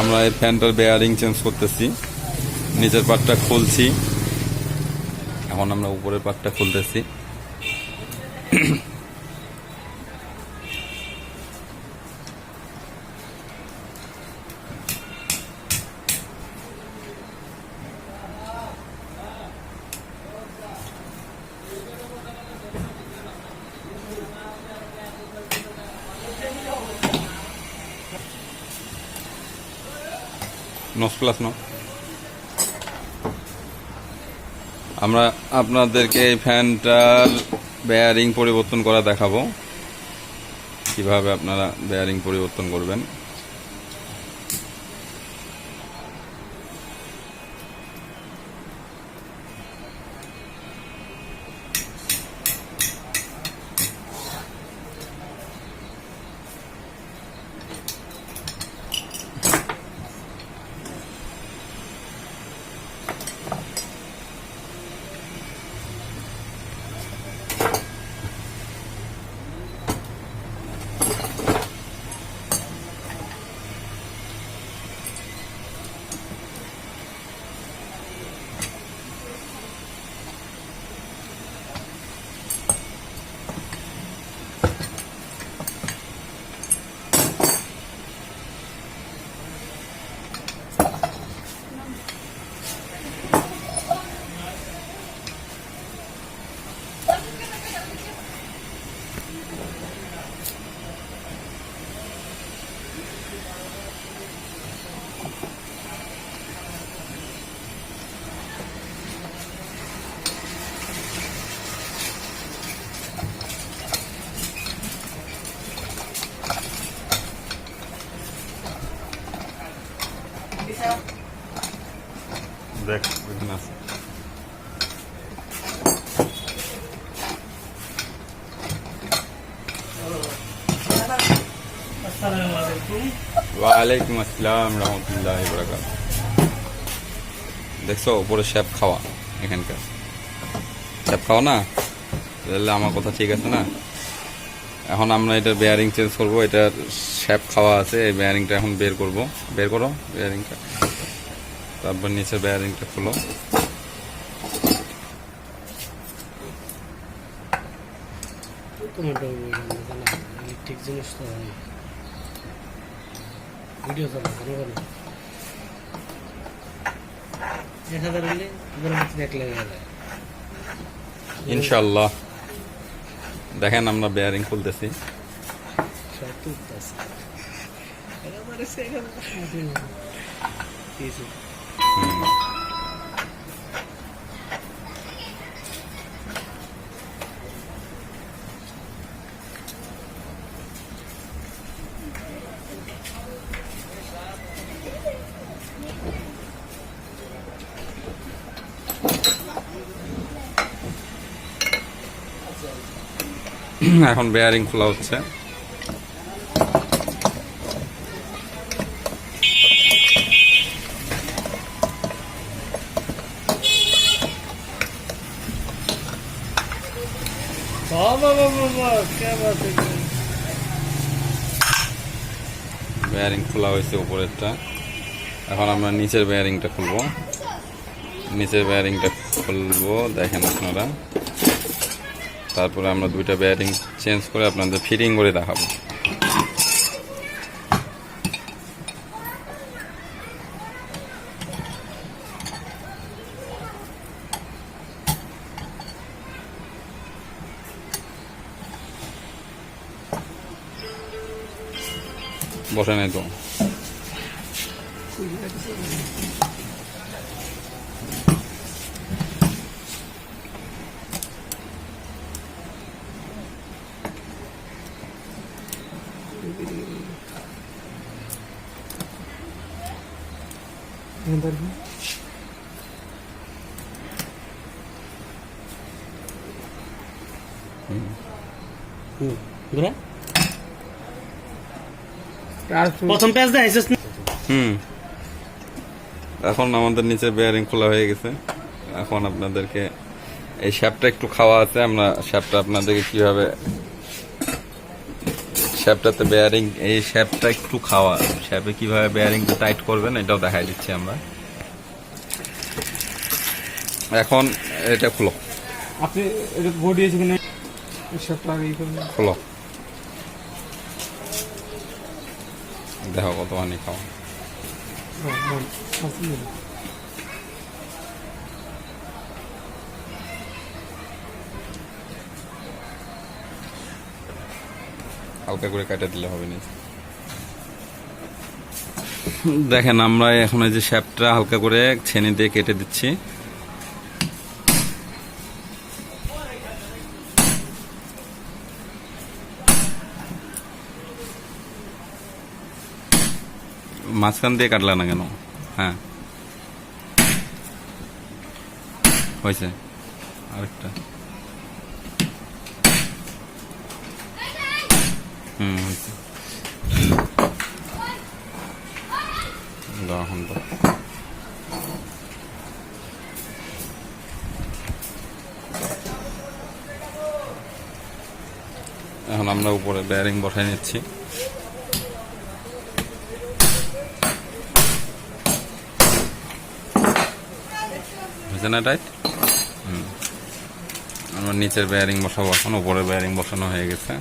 আমরা এই ফ্যানটার bearing change করতেছি, নিচের পার্টটা খুলছি, এখন আমরা উপরের পার্টটা খুলতেছি। আমরা আপনাদেরকে এই ফ্যানটার বেয়ারিং পরিবর্তন করা দেখাবো, কিভাবে আপনারা বেয়ারিং পরিবর্তন করবেন। দেখ ওয়ালাইকুম আসসালাম রহমতুল্লাহি ওয়া বারাকাতুহু। দেখছো উপরে শেপ খাওয়া, এখানকার শেপ খাওয়া না, তাহলে আমার কথা ঠিক আছে না। এখন আমরা এটার বেয়ারিং চেঞ্জ করবো, এটার শেপ খাওয়া আছে, এই বেয়ারিংটা এখন বের করবো। বের করো বেয়ারিংটা, তারপর নিচের বেয়ারিংটা খুলো। ইলেকট্রিক জিনিস তো ভিডিও চলে দেখলে ইনশাল্লাহ। দেখেন আমরা বেয়ারিং খুলতেছি। এখন বেয়ারিং খোলা হচ্ছে। বেয়ারিং খোলা হয়েছে উপরেরটা, এখন আমরা নিচের বেয়ারিংটা খুলবো। নিচের বেয়ারিংটা খুলবো, দেখেন আপনারা। তারপরে আমরা দুইটা বেয়ারিং চেঞ্জ করে আপনাদের ফিটিং করে দেখাবো। বসে নাই তো। ঘুরে প্রথম পেজ দেখাইছিস না? এখন আমাদের নিচে বেয়ারিং খোলা হয়ে গেছে। এখন আপনাদেরকে এই শ্যাপটা একটু খাওয়া আছে, আমরা শ্যাপটা আপনাদেরকে কিভাবে শ্যাপটাতে বেয়ারিং, এই শ্যাপটা একটু খাওয়া, শ্যাপে কিভাবে বেয়ারিং টাইট করবেন এটাও দেখাই দিচ্ছি আমরা। এখন এটা খুলো, আপনি এটা বোর্ড দিয়েছে কিনা সবটা আগে করবেন। খুলো, দেখো কতখানি খাওয়া। হালকা করে কাটে দিলে হবে না। দেখেন আমরা এখন এই যে শ্যাপটা হালকা করে ছেনি দিয়ে কেটে দিচ্ছি। মাঝখান দিয়ে কাটলা না কেন? হ্যাঁ হয়েছে, আরেকটা। হয়েছে। এখন তো এখন আমরা উপরে বেয়ারিং বসাই নিচ্ছি। হয়েছে না টাইট? আমরা নিচের বেয়ারিং বসাবো, এখন উপরে বেয়ারিং বসানো হয়ে গেছে।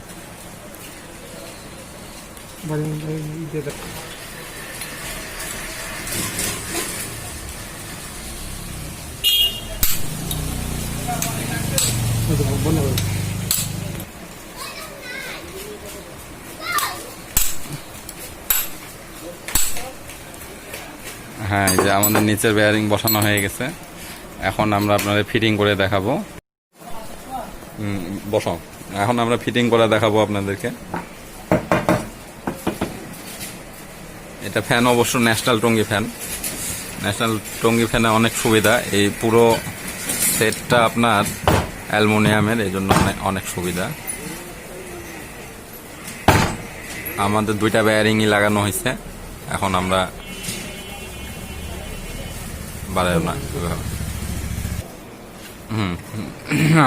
হ্যাঁ, এই যে আমাদের নিচের বেয়ারিং বসানো হয়ে গেছে। এখন আমরা আপনাদের ফিটিং করে দেখাবো। বসো, এখন আমরা ফিটিং করে দেখাবো আপনাদেরকে। এটা ফ্যান অবশ্য National Tongi fan. National Tongi ফ্যানে অনেক সুবিধা, এই পুরো সেটটা আপনার অ্যালুমিনিয়ামের, এই জন্য অনেক সুবিধা। আমাদের দুইটা বেয়ারিংই লাগানো হয়েছে। এখন আমরা বাড়াই না,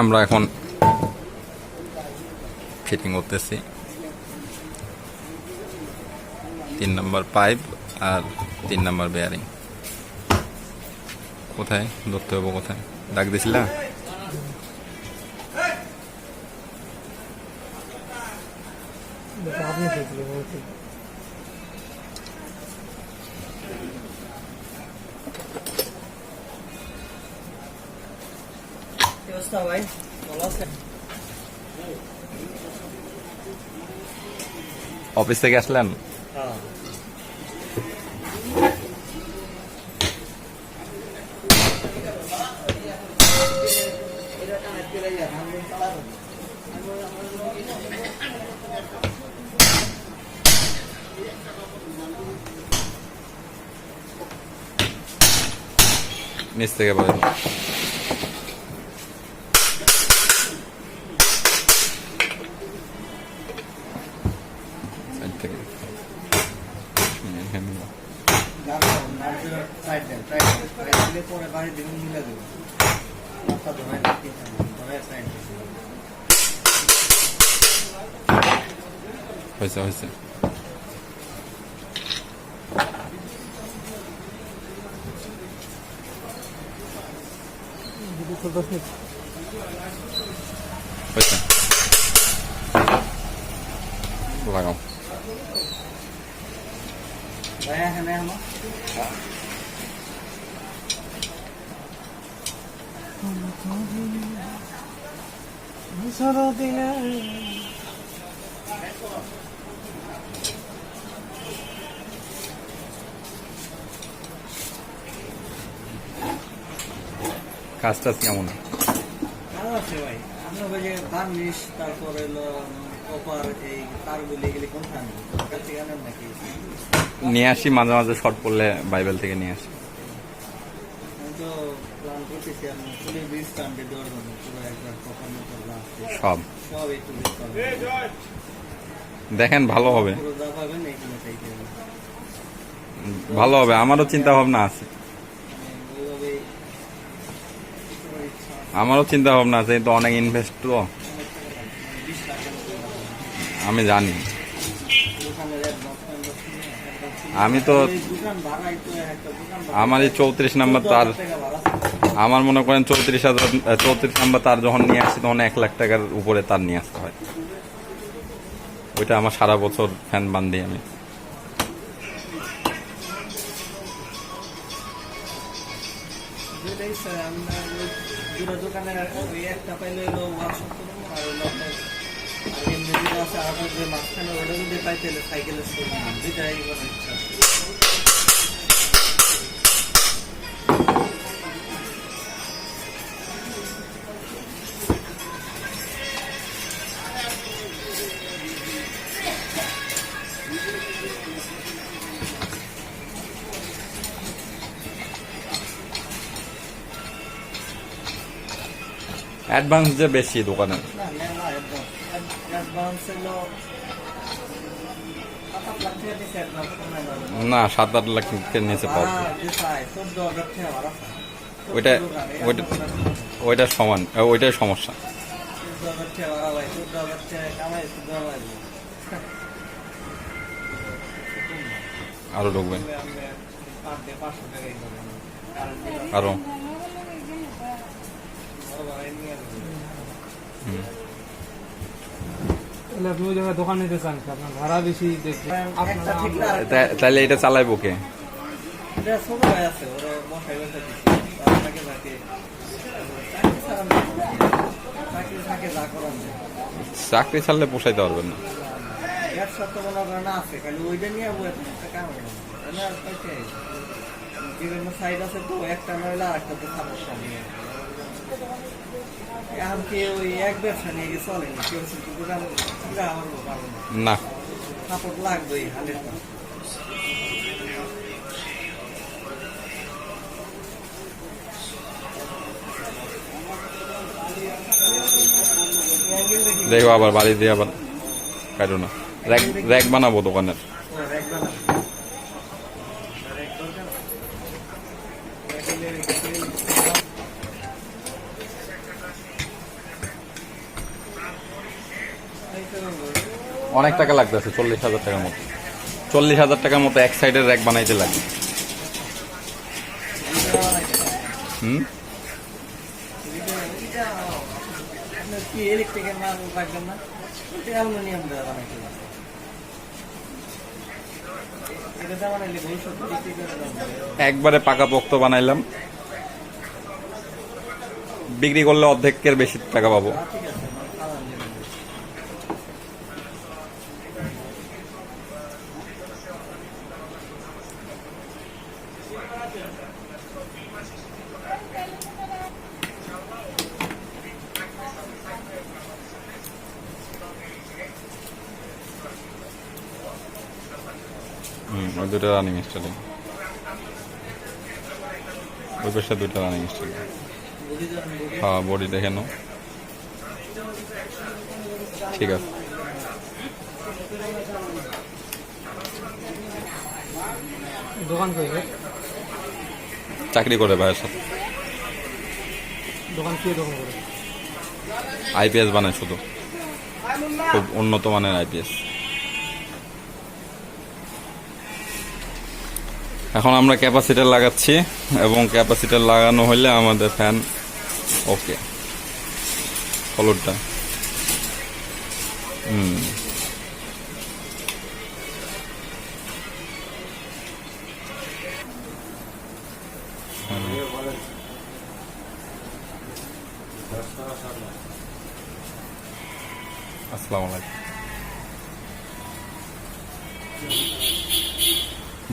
আমরা এখন ফিটিং করতেছি 3 নম্বর পাইপ আর 3 নম্বর বেয়ারিং। কোথায় ধরতে হবে, কোথায় ডাক দিছিলা? ভাই ভালো আছে? অফিস থেকে আসলেন? নিচ থেকে বলেন। হয়েছে হয়েছে। হয়েছে, লাগাও। কাজ টাজ কেমন? ভালো আছে ভাই। আপনার ওই যে বার্নিশ, তারপরে হলো কপার, এই তারগুলি এগুলি কোনখান থেকে আনেন নাকি? নিয়ে আসি মাঝে মাঝে, শর্ট পড়লে বাইবেল থেকে নিয়ে আসি। আমি তো প্ল্যান করতেছি আপনার ফুলের বীজ টানতে দেওয়ার জন্য, পুরো একবার কপার মতো লাগছে সব সব এই তো বীজ পাবেন। দেখেন, ভালো হবে, পুরো যা পাবেন এখানে চাইতে হবে। ভালো হবে। আমারও চিন্তা ভাবনা আছে, ওইভাবে আমারও চিন্তা ভাবনা আছে, কিন্তু অনেক ইনভেস্ট তো, 20 লাখ আমি জানি। দোকানের আমি তো দোকান ভাড়াই তো একটা দোকান আমার এই 34 নাম্বার তার, টাকা ভাড়া। আমার মনে করেন 34 নাম্বার তার যখন নিয়ে আসছি তখন 1 লাখ টাকার উপরে তার নিয়ে আসতে হয়। ওইটা আমার সারা বছর ফ্যান বান্ধি আমি। যেটাই স্যার, আমরা ওই দুটো দোকানের ওই একটা পাইলে হলো ওয়ার্কশপ করবো, আর হলো আপনার আর এমনি যেটা আছে আমাদের যে মাঝখানে ওটা যদি পাই তাহলে সাইকেলের শোরুম দুইটাই করার ইচ্ছা আছে। অ্যাডভান্স যে বেশি দোকানে, না মেলা অ্যাডভান্স হলো 7 লাখ টাকা দিচ্ছে অ্যাডভান্স কমায় যাবে। না 7-8 লাখের নিচে পাবো। ভাড়া যে চাই 14,000 টাকা ভাড়া চাই। ওইটা 14,000 ওইটা ওইটা সমান, ওইটাই সমস্যা। 14,000 টাকা ভাড়া ভাই, 14,000 টাকা কামাই একটু দেওয়া লাগবে। আরো ঢুকবে আমি পার ডে 500 টাকাই করবো। আরো। তাহলে আপনি ওই জায়গায় দোকান নিতে চান কি? আপনার ভাড়া বেশি দেখবে একটা ঠিক না, আরেকটা তাহলে এটা চালাইবো কে? এটা ছোট ভাই আছে, ওরা বসাই বসে দিচ্ছে। আপনাকে যাকে চাকরি ছাড়া না, চাকরি থাকে যা করার নেই। চাকরি ছাড়লে পোষাইতে পারবেন না। ব্যবসা তো মনে করেন আছে, খালি ওইটা নিয়ে বই একটা কাম হবে না। তাহলে আর পাইতে বিভিন্ন সাইড আছে তো, একটা নইলে আর একটা তো সমস্যা নিয়ে এখন কি ওই এক ব্যবসা নিয়ে গিয়ে চলেনি, কেউ কিন্তু দোকান পুরা আমার পারবো না, না, সাপোর্ট লাগবে 100%। দেখো আবার বাড়ি দিয়ে আবার কাটো না, র্যাক বানাবো দোকানের। অনেক টাকা লাগতেছে, 40,000 টাকার মতো। 40,000 টাকার মতো এক সাইডের র্যাক বানাইতে লাগে। হুম, কি ইলেকট্রিকের মাল রাখবেন না, অ্যালুমিনিয়াম দেওয়া বানাইতে হবে। এটা দেওয়া বানাইলে ভবিষ্যতে বিক্রি করে দেওয়া একবারে পাকাপোক্ত বানাইলাম, বিক্রি করলে অর্ধেকের বেশি টাকা পাবো। ঠিক আছে, খাওয়ান দেবেন। ওই দুটো রানিং স্টার্টিং, ওই পাশে দুটো রানিং স্টার্টিং। বডি দেওয়া বডি হ্যাঁ, বডি দেখে নাও, ঠিক আছে। দোকান কই ভাই? চাকরি করে ভাইয়ের সাথে, দোকান কি দোকান করে? আইপিএস বানায় শুধু, খুব উন্নত মানের আইপিএস। এখন আমরা ক্যাপাসিটার লাগাচ্ছি, এবং ক্যাপাসিটার লাগানো হলে আমাদের ফ্যান ওকে হলুদটা। আসসালামু আলাইকুম।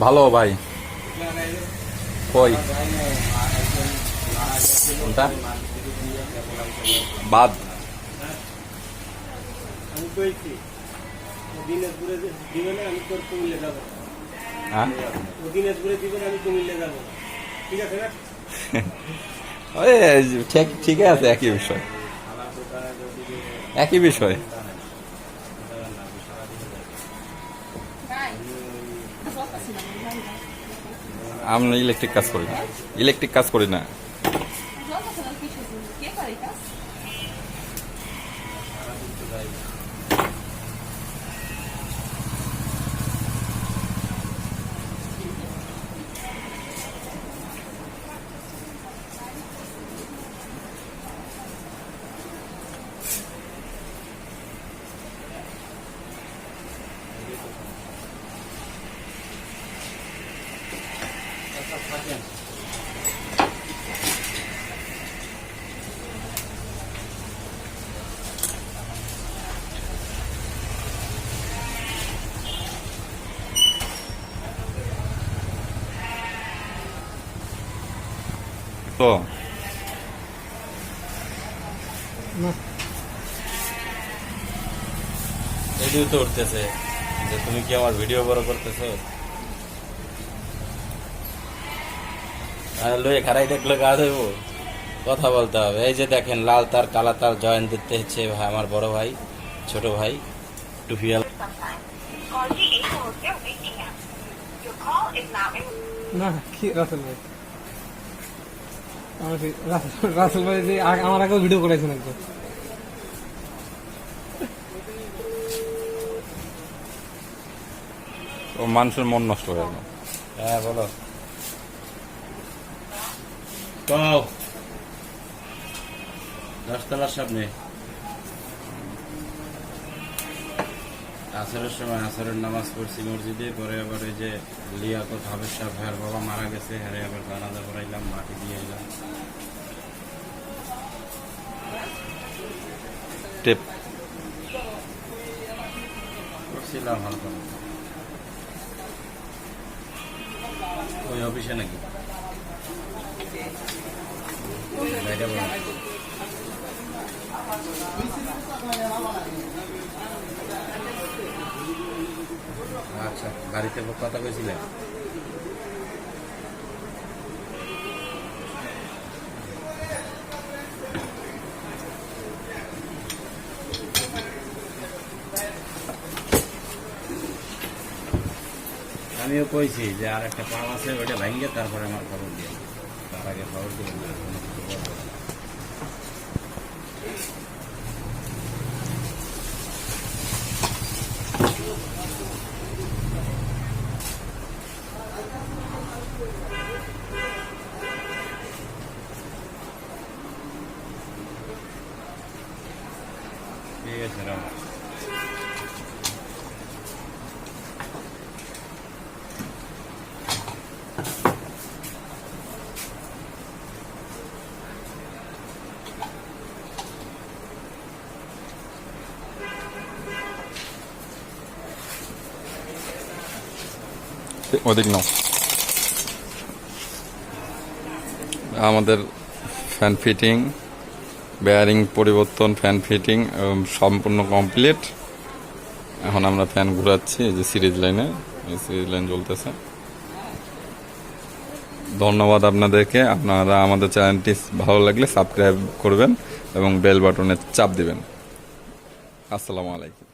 ভালো ভাই, কই কোনটা বাদ আমি কইছি দিনাজপুরে দিবে না, আমি তোর কুমিল্লা যাবো। হ্যাঁ দিনাজপুরে দিবে না, আমি কুমিল্লা যাবো। ঠিক আছে না? ওই ঠিক ঠিকই আছে, একই বিষয় একই বিষয়। আমরা ইলেকট্রিক কাজ করি না, ইলেকট্রিক কাজ করি না। তো না, এদিকে তো উঠতেছে যে তুমি কি আমার ভিডিও বড় করতেছো? আর লয়ে খারাই দেখলে গা দেবো, কথা বলতে হবে। এই যে দেখেন লাল তার কালা তার জয়েন দিতে হচ্ছে ভাই, আমার বড় ভাই ছোট ভাই টুফিয়াল। কলটি এই মুহূর্তে waiting A. Your call is now in না, কি রাসেল ভাই? রাসেল ভাই যে আমার আগেও ভিডিও করেছেন একজন। ও মানুষের মন নষ্ট হয়ে গেল। হ্যাঁ বলো, কও। 10 তলার সামনে আসরের সময় আসরের নামাজ পড়ছি মসজিদে, পরে আবার ওই যে লিয়াকত হাফেজ সাহেব ভাইয়ের বাবা মারা গেছে, হারে আবার জানাজা পড়াইলাম, মাটি দিয়ে এলাম। টেপ করছিলাম হালকা। ওই অফিসে নাকি বাইরে বলো। আচ্ছা, বাড়িতে কথা কইছিলেন? আমিও কইছি যে আর একটা পাম আছে, ওইটা ভাঙ্গে তারপরে আমার খবর দিয়ে, তার আগে খবর দিবেন না, কোনো কিছু বলবো না। ঠিক আছে রাম। ওদিক নাও। আমাদের ফ্যান ফিটিং, বেয়ারিং পরিবর্তন, ফ্যান ফিটিং সম্পূর্ণ কমপ্লিট। এখন আমরা ফ্যান ঘোরাচ্ছি, এই যে সিরিজ লাইনে, এই সিরিজ লাইন চলতেছে। ধন্যবাদ আপনাদেরকে। আপনারা আমাদের চ্যানেলটি ভালো লাগলে সাবস্ক্রাইব করবেন এবং বেল বাটনে চাপ দিবেন। আসসালামু আলাইকুম।